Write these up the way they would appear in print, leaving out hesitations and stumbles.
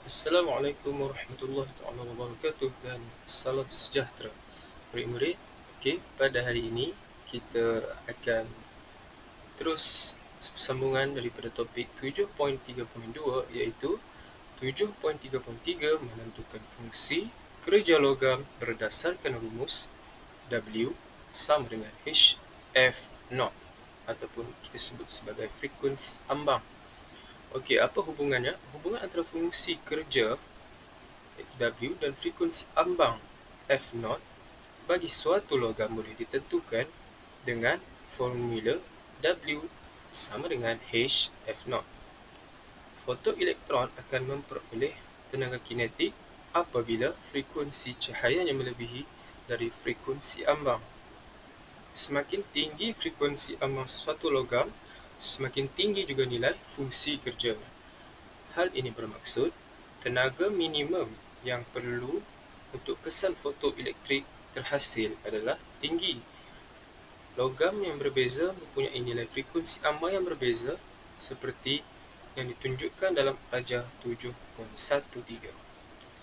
Assalamualaikum warahmatullahi wabarakatuh dan salam sejahtera murid-murid. Okey, pada hari ini kita akan terus sambungan daripada topik 7.3.2 iaitu 7.3.3 menentukan fungsi kerja logam berdasarkan rumus W sama dengan H F naught ataupun kita sebut sebagai frekuensi ambang. Okey, apa hubungannya? Hubungan antara fungsi kerja W dan frekuensi ambang F0 bagi suatu logam boleh ditentukan dengan formula W sama dengan H F0. Fotoelektron akan memperoleh tenaga kinetik apabila frekuensi cahayanya melebihi dari frekuensi ambang. Semakin tinggi frekuensi ambang sesuatu logam, semakin tinggi juga nilai fungsi kerjanya. Hal ini bermaksud tenaga minimum yang perlu untuk kesan fotoelektrik terhasil adalah tinggi. Logam yang berbeza mempunyai nilai frekuensi ambang yang berbeza seperti yang ditunjukkan dalam pelajar 7.13.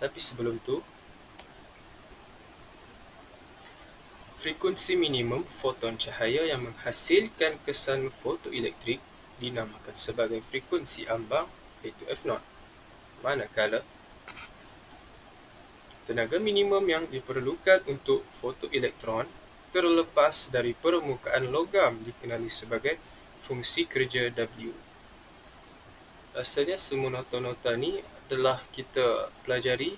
Tapi sebelum tu, frekuensi minimum foton cahaya yang menghasilkan kesan fotoelektrik dinamakan sebagai frekuensi ambang iaitu F0. Manakala tenaga minimum yang diperlukan untuk fotoelektron terlepas dari permukaan logam dikenali sebagai fungsi kerja W. Rasanya semua nota-nota ni adalah kita pelajari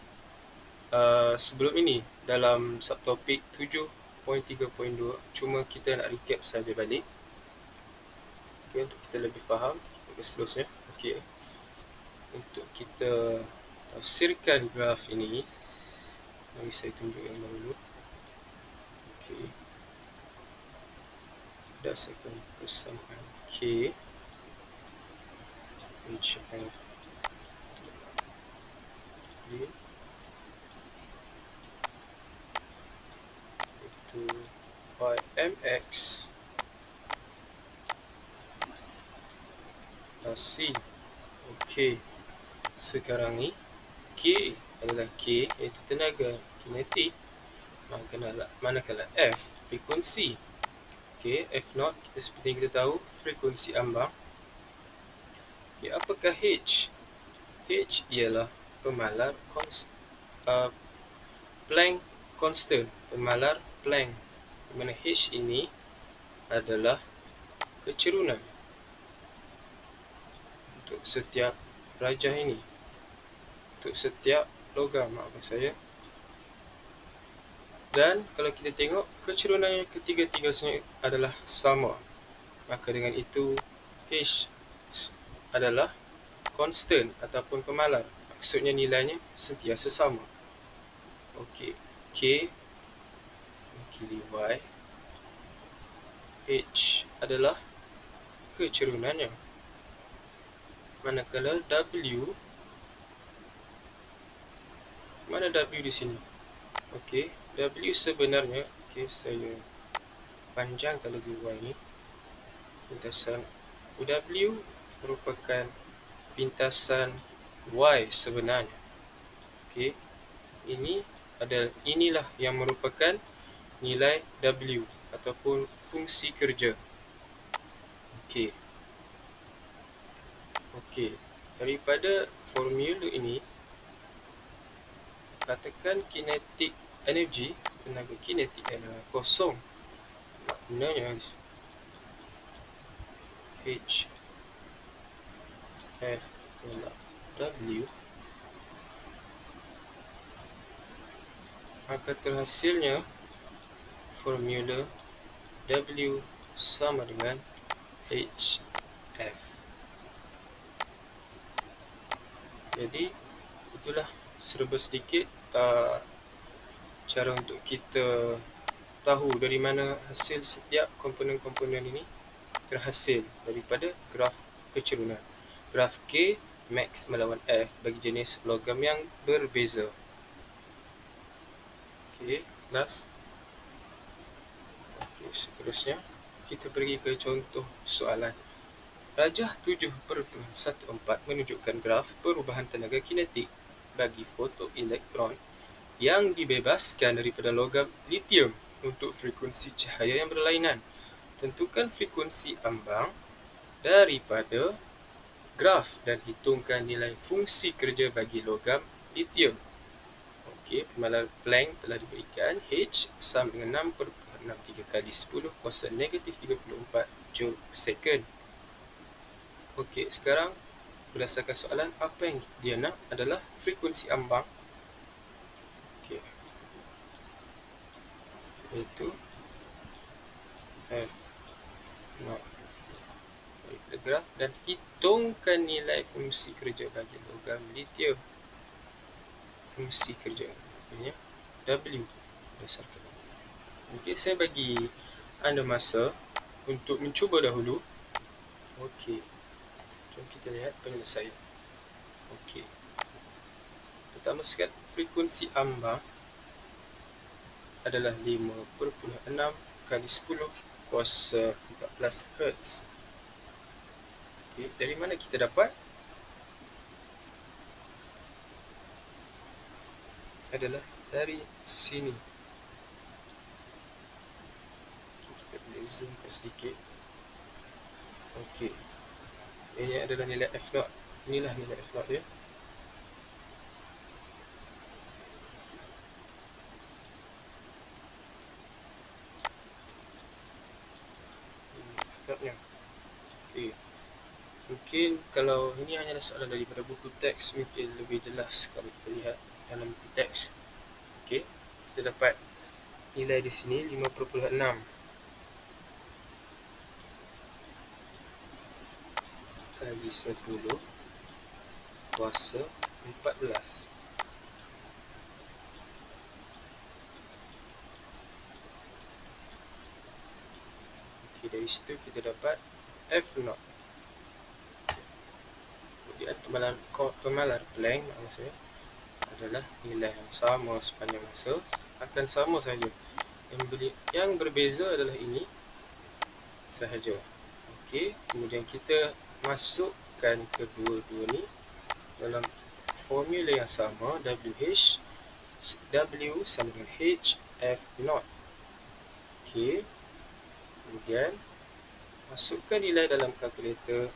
sebelum ini dalam subtopik 7.3.2, cuma kita nak recap saja balik. Okay, untuk kita lebih faham, kita ke seterusnya. Okay. Untuk kita tafsirkan graf ini, mari saya tunjuk yang dahulu. Okey. Berdasarkan persamaan K HF itu YMX C. Okey. Sekarang ni K adalah K iaitu tenaga kinetik, manakala F frekuensi. Okey, F0 kita seperti yang kita tahu frekuensi ambang. Okey, apakah H? H ialah pemalar Planck constant, pemalar Planck, di mana H ini adalah kecerunan untuk setiap rajah ini, untuk setiap logam, maafkan saya. Dan kalau kita tengok kecerunannya ketiga-tiganya adalah sama, maka dengan itu H adalah constant ataupun pemalar, maksudnya nilainya sentiasa sama. Okey, K mewakili Y, H adalah kecerunannya, manakala W, mana W di sini? Okey, W sebenarnya, okey, saya panjangkan lagi Y ni. Pintasan W merupakan pintasan Y sebenarnya. Okey, inilah yang merupakan nilai W ataupun fungsi kerja. Okey, daripada formula ini, katakan kinetik energi, tenaga kinetik adalah kosong. Maknanya H F tolak W, maka terhasilnya formula W sama dengan HF. Jadi itulah serba sedikit cara untuk kita tahu dari mana hasil setiap komponen-komponen ini terhasil daripada graf kecerunan. Graf K max melawan F bagi jenis logam yang berbeza. Okey, last. Okey, seterusnya kita pergi ke contoh soalan. Rajah 7/14 menunjukkan graf perubahan tenaga kinetik bagi fotoelektron yang dibebaskan daripada logam litium untuk frekuensi cahaya yang berlainan. Tentukan frekuensi ambang daripada graf dan hitungkan nilai fungsi kerja bagi logam litium. Okey, pemalaran Planck telah diberikan H sama dengan 6.63 kali 10 kuasa negatif 34 joule per second. Okey, sekarang berdasarkan soalan, apa yang dia nak adalah frekuensi ambang. Okey, iaitu F0 daripada graf dan hitungkan nilai fungsi kerja bagi logam litium. Fungsi kerja maknanya W berdasarkan. Okey, saya bagi anda masa untuk mencuba dahulu. Okey, jom kita lihat penyelesaian. Okey, pertama sekali, frekuensi ambang adalah 5.6 kali 10 kuasa 14 Hz. Okey, dari mana kita dapat? Adalah dari sini. Okay, kita boleh zoomkan sedikit. Okey, ini adalah nilai F0. Inilah nilai F0 dia. F0-nya. Okey, mungkin kalau ini hanyalah soalan daripada buku teks, mungkin lebih jelas kalau kita lihat dalam buku teks. Okey, kita dapat nilai di sini 5.6 kali 10 kuasa 14. Okey, dari situ kita dapat F0. Kemudian pemalaran Planck maksudnya adalah nilai yang sama sepanjang masa, akan sama saja. Yang berbeza adalah ini sahaja. Okey, kemudian kita masukkan kedua-dua ni dalam formula yang sama, W sama dengan H F0. Okey, kemudian masukkan nilai dalam kalkulator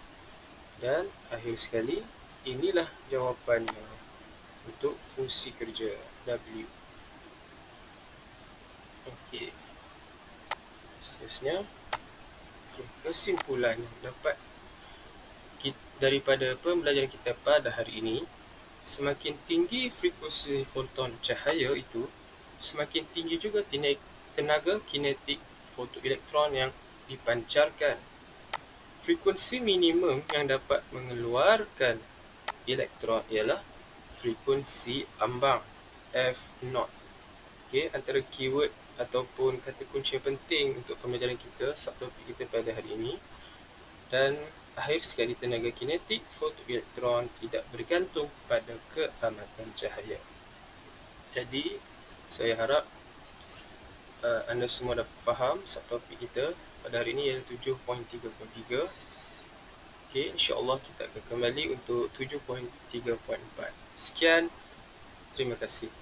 dan akhir sekali inilah jawapannya untuk fungsi kerja W. Okey, seterusnya, kesimpulan yang dapat daripada pembelajaran kita pada hari ini, semakin tinggi frekuensi foton cahaya itu, semakin tinggi juga tenaga kinetik fotoelektron yang dipancarkan. Frekuensi minimum yang dapat mengeluarkan elektron ialah frekuensi ambang F0. Okey, antara keyword ataupun kata kunci yang penting untuk pembelajaran kita, subtopik kita pada hari ini. Dan akhir sekali, tenaga kinetik fotoelektron tidak bergantung pada keamatan cahaya. Jadi, saya harap anda semua dapat faham subtopik kita pada hari ini, iaitu 7.3.3. Okey, insya-Allah kita akan kembali untuk 7.3.4. Sekian, terima kasih.